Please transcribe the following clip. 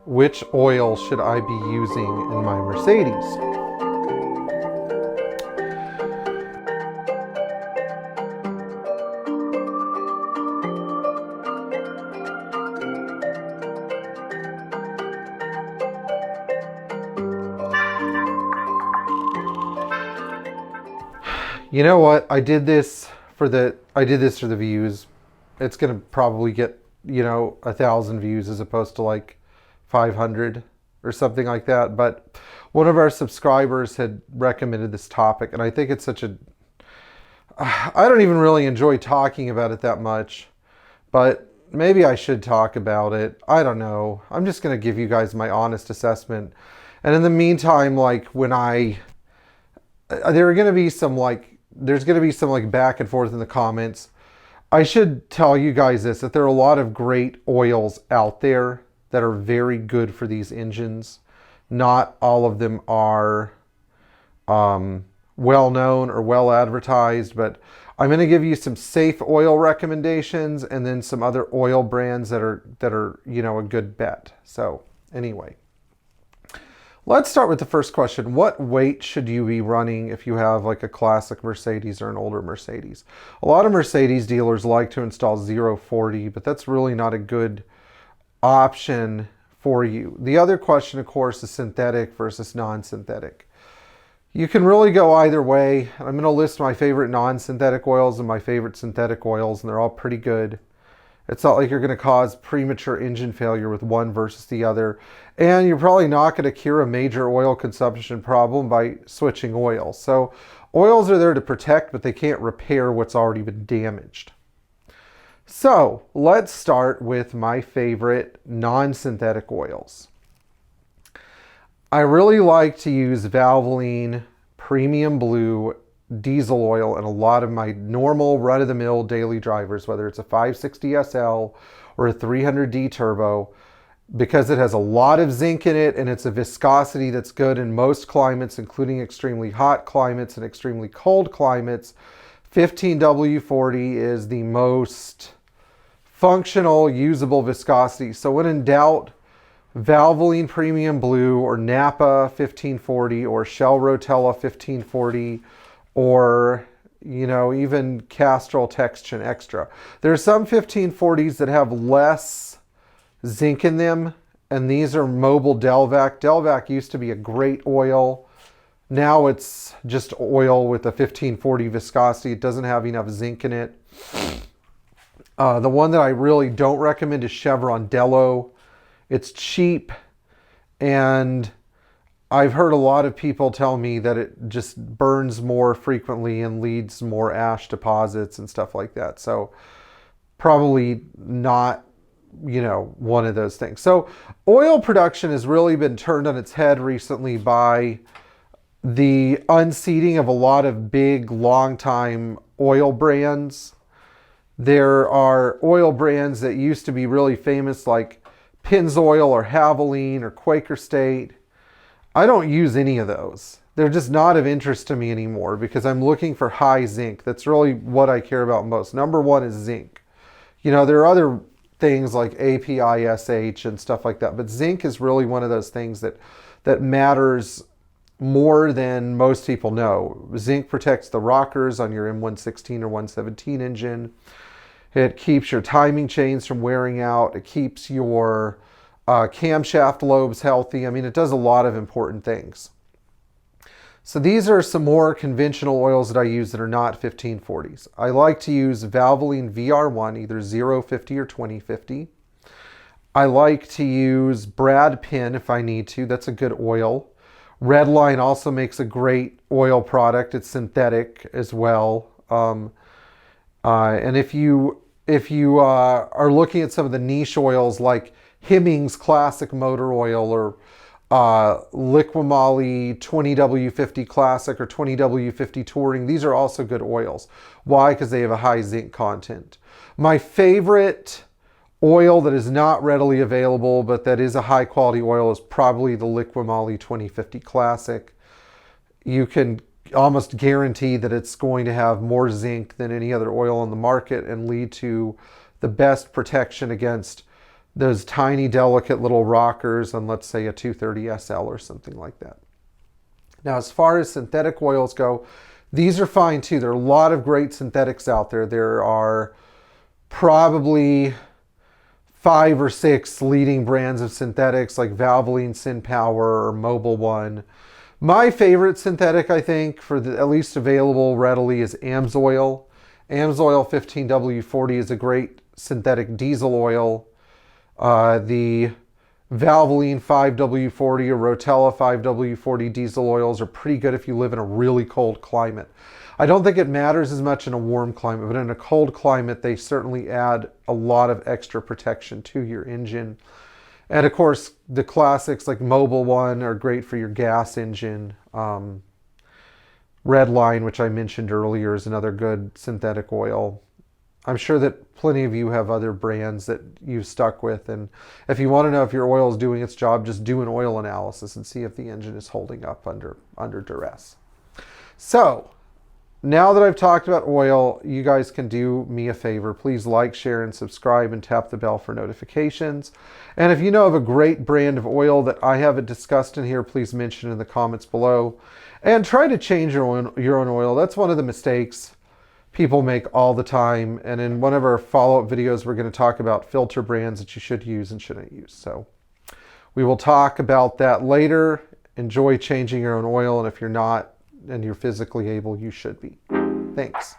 which oil should I be using in my Mercedes? You know what? I did this for the views. It's gonna probably get, 1,000 views as opposed to like 500 or something like that. But one of our subscribers had recommended this topic, and I think it's such a I don't even really enjoy talking about it that much, but maybe I should talk about it. I don't know. I'm just gonna give you guys my honest assessment. And in the meantime, like there are gonna be some like there's going to be some like back and forth in the comments. I should tell you guys this, that there are a lot of great oils out there that are very good for these engines. Not all of them are well known or well advertised, but I'm going to give you some safe oil recommendations and then some other oil brands that are a good bet. So anyway, let's start with the first question. What weight should you be running if you have like a classic Mercedes or an older Mercedes? A lot of Mercedes dealers like to install 040, but that's really not a good option for you. The other question, of course, is synthetic versus non-synthetic. You can really go either way. I'm going to list my favorite non-synthetic oils and my favorite synthetic oils, and they're all pretty good. It's not like you're going to cause premature engine failure with one versus the other. And you're probably not going to cure a major oil consumption problem by switching oil. So oils are there to protect, but they can't repair what's already been damaged. So let's start with my favorite non-synthetic oils. I really like to use Valvoline Premium Blue diesel oil in a lot of my normal run-of-the-mill daily drivers, whether it's a 560 SL or a 300D turbo, because it has a lot of zinc in it and it's a viscosity that's good in most climates, including extremely hot climates and extremely cold climates. 15W40 is the most functional, usable viscosity. So when in doubt, Valvoline Premium Blue or Napa 1540 or Shell Rotella 1540 or even Castrol Texture Extra. There are some 1540s that have less zinc in them, and these are Mobil Delvac. Delvac used to be a great oil. Now it's just oil with a 1540 viscosity. It doesn't have enough zinc in it. The one that I really don't recommend is Chevron Delo. It's cheap, and I've heard a lot of people tell me that it just burns more frequently and leads more ash deposits and stuff like that. So probably not, one of those things. So oil production has really been turned on its head recently by the unseating of a lot of big, long-time oil brands. There are oil brands that used to be really famous, like Pennzoil or Havoline or Quaker State. I don't use any of those. They're just not of interest to me anymore because I'm looking for high zinc. That's really what I care about most. Number one is zinc. There are other things like API-SH and stuff like that, but zinc is really one of those things that matters more than most people know. Zinc protects the rockers on your M116 or 117 engine. It keeps your timing chains from wearing out. It keeps your camshaft lobes healthy. I mean, it does a lot of important things. So these are some more conventional oils that I use that are not 1540s. I like to use Valvoline VR1, either 050 or 2050. I like to use Brad Pin if I need to. That's a good oil. Redline also makes a great oil product. It's synthetic as well. And if you are looking at some of the niche oils like Hemmings Classic Motor Oil or Liquimolly 20W50 Classic or 20W50 Touring, these are also good oils. Why? Because they have a high zinc content. My favorite oil that is not readily available but that is a high quality oil is probably the Liquimolly 2050 Classic. You can almost guarantee that it's going to have more zinc than any other oil on the market and lead to the best protection against those tiny, delicate little rockers on, let's say, a 230 SL or something like that. Now, as far as synthetic oils go, these are fine too. There are a lot of great synthetics out there. There are probably 5 or 6 leading brands of synthetics like Valvoline, SynPower, or Mobil One. My favorite synthetic, I think, for the at least available readily, is AMSOIL. AMSOIL 15W40 is a great synthetic diesel oil. The Valvoline 5W40 or Rotella 5W40 diesel oils are pretty good if you live in a really cold climate. I don't think it matters as much in a warm climate, but in a cold climate, they certainly add a lot of extra protection to your engine. And of course, the classics like Mobil One are great for your gas engine. Redline, which I mentioned earlier, is another good synthetic oil. I'm sure that plenty of you have other brands that you've stuck with. And if you want to know if your oil is doing its job, just do an oil analysis and see if the engine is holding up under duress. So, now that I've talked about oil, you guys can do me a favor. Please like, share, and subscribe, and tap the bell for notifications. And if you know of a great brand of oil that I haven't discussed in here, please mention in the comments below. And try to change your own oil. That's one of the mistakes people make all the time. And in one of our follow-up videos, we're going to talk about filter brands that you should use and shouldn't use. So we will talk about that later. Enjoy changing your own oil, and if you're not and you're physically able, you should be. Thanks.